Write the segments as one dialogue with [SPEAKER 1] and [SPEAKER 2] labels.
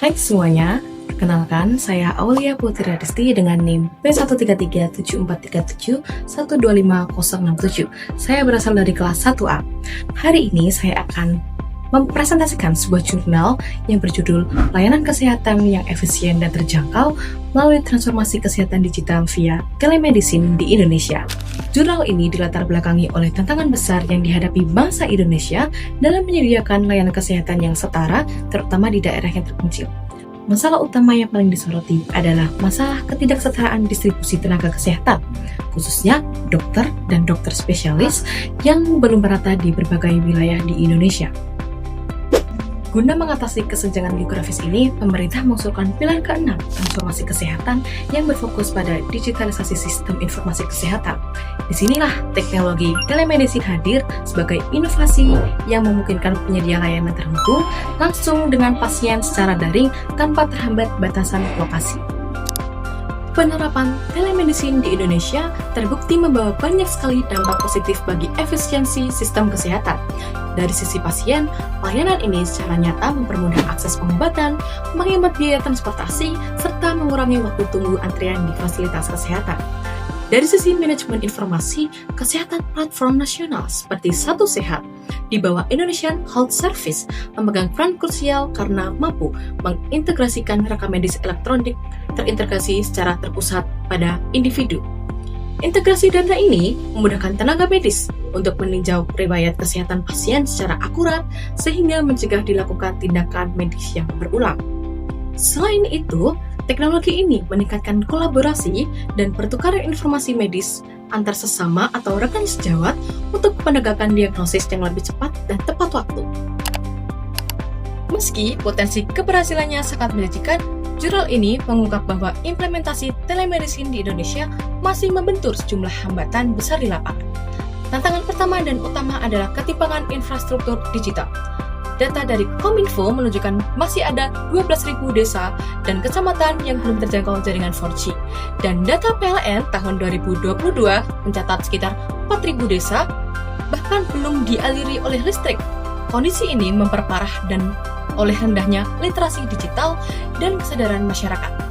[SPEAKER 1] Hai semuanya, perkenalkan saya Aulia Putri Radisti dengan NIM P1337437125067. Saya berasal dari kelas 1A. Hari ini saya akan mempresentasikan sebuah jurnal yang berjudul Layanan Kesehatan yang Efisien dan Terjangkau melalui Transformasi Kesehatan Digital via Telemedicine di Indonesia. Jurnal ini dilatar belakangi oleh tantangan besar yang dihadapi bangsa Indonesia dalam menyediakan layanan kesehatan yang setara, terutama di daerah yang terpencil. Masalah utama yang paling disoroti adalah masalah ketidaksetaraan distribusi tenaga kesehatan, khususnya dokter dan dokter spesialis yang belum merata di berbagai wilayah di Indonesia. Guna mengatasi kesenjangan geografis ini, pemerintah mengusulkan pilar ke-6 transformasi kesehatan yang berfokus pada digitalisasi sistem informasi kesehatan. Disinilah teknologi telemedicine hadir sebagai inovasi yang memungkinkan penyedia layanan terhubung langsung dengan pasien secara daring tanpa terhambat batasan lokasi. Penerapan telemedicine di Indonesia terbukti membawa banyak sekali dampak positif bagi efisiensi sistem kesehatan. Dari sisi pasien, layanan ini secara nyata mempermudah akses pengobatan, menghemat biaya transportasi, serta mengurangi waktu tunggu antrian di fasilitas kesehatan. Dari sisi manajemen informasi, kesehatan platform nasional seperti Satu Sehat di bawah Indonesian Health Service memegang peran krusial karena mampu mengintegrasikan rekam medis elektronik terintegrasi secara terpusat pada individu. Integrasi data ini memudahkan tenaga medis untuk meninjau riwayat kesehatan pasien secara akurat sehingga mencegah dilakukan tindakan medis yang berulang. Selain itu, teknologi ini meningkatkan kolaborasi dan pertukaran informasi medis antar sesama atau rekan sejawat untuk penegakan diagnosis yang lebih cepat dan tepat waktu. Meski potensi keberhasilannya sangat menjanjikan, jurnal ini mengungkap bahwa implementasi telemedicine di Indonesia masih membentur sejumlah hambatan besar di lapangan. Tantangan pertama dan utama adalah ketimpangan infrastruktur digital. Data dari Kominfo menunjukkan masih ada 12.000 desa dan kecamatan yang belum terjangkau jaringan 4G. Dan data PLN tahun 2022 mencatat sekitar 4.000 desa bahkan belum dialiri oleh listrik. Kondisi ini memperparah dan oleh rendahnya literasi digital dan kesadaran masyarakat.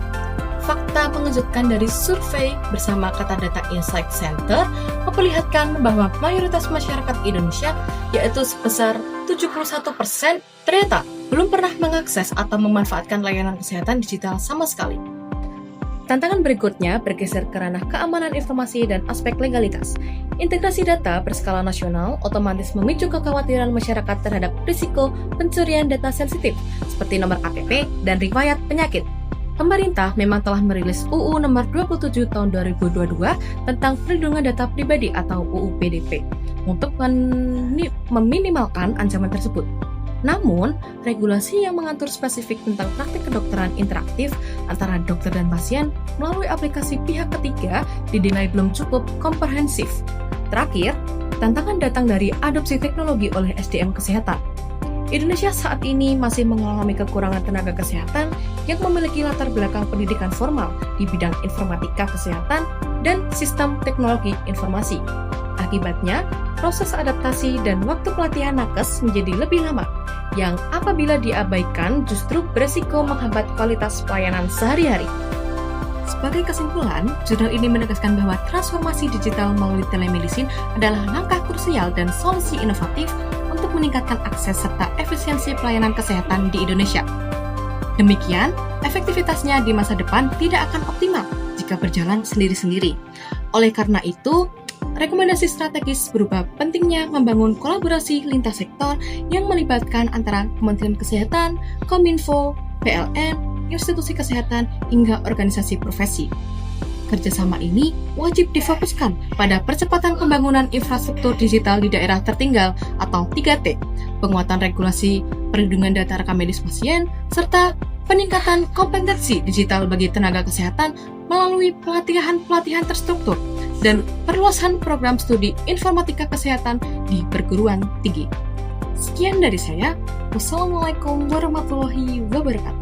[SPEAKER 1] Fakta mengejutkan dari survei bersama Kata Data Insight Center memperlihatkan bahwa mayoritas masyarakat Indonesia, yaitu sebesar 71%, ternyata belum pernah mengakses atau memanfaatkan layanan kesehatan digital sama sekali. Tantangan berikutnya bergeser ke ranah keamanan informasi dan aspek legalitas. Integrasi data berskala nasional otomatis memicu kekhawatiran masyarakat terhadap risiko pencurian data sensitif seperti nomor KTP dan riwayat penyakit. Pemerintah memang telah merilis UU nomor 27 tahun 2022 tentang perlindungan data pribadi atau UU PDP untuk meminimalkan ancaman tersebut. Namun, regulasi yang mengatur spesifik tentang praktik kedokteran interaktif antara dokter dan pasien melalui aplikasi pihak ketiga dinilai belum cukup komprehensif. Terakhir, tantangan datang dari adopsi teknologi oleh SDM kesehatan. Indonesia saat ini masih mengalami kekurangan tenaga kesehatan yang memiliki latar belakang pendidikan formal di bidang informatika kesehatan dan sistem teknologi informasi. Akibatnya, proses adaptasi dan waktu pelatihan nakes menjadi lebih lama, yang apabila diabaikan justru beresiko menghambat kualitas pelayanan sehari-hari. Sebagai kesimpulan, jurnal ini menegaskan bahwa transformasi digital melalui telemedicine adalah langkah krusial dan solusi inovatif untuk meningkatkan akses serta efisiensi pelayanan kesehatan di Indonesia. Demikian, efektivitasnya di masa depan tidak akan optimal jika berjalan sendiri-sendiri. Oleh karena itu, rekomendasi strategis berupa pentingnya membangun kolaborasi lintas sektor yang melibatkan antara Kementerian Kesehatan, Kominfo, PLN, institusi kesehatan, hingga organisasi profesi. Kerjasama ini wajib difokuskan pada percepatan pembangunan infrastruktur digital di daerah tertinggal atau 3T, penguatan regulasi perlindungan data rekam medis pasien, serta peningkatan kompetensi digital bagi tenaga kesehatan melalui pelatihan-pelatihan terstruktur dan perluasan program studi informatika kesehatan di perguruan tinggi. Sekian dari saya. Wassalamualaikum warahmatullahi wabarakatuh.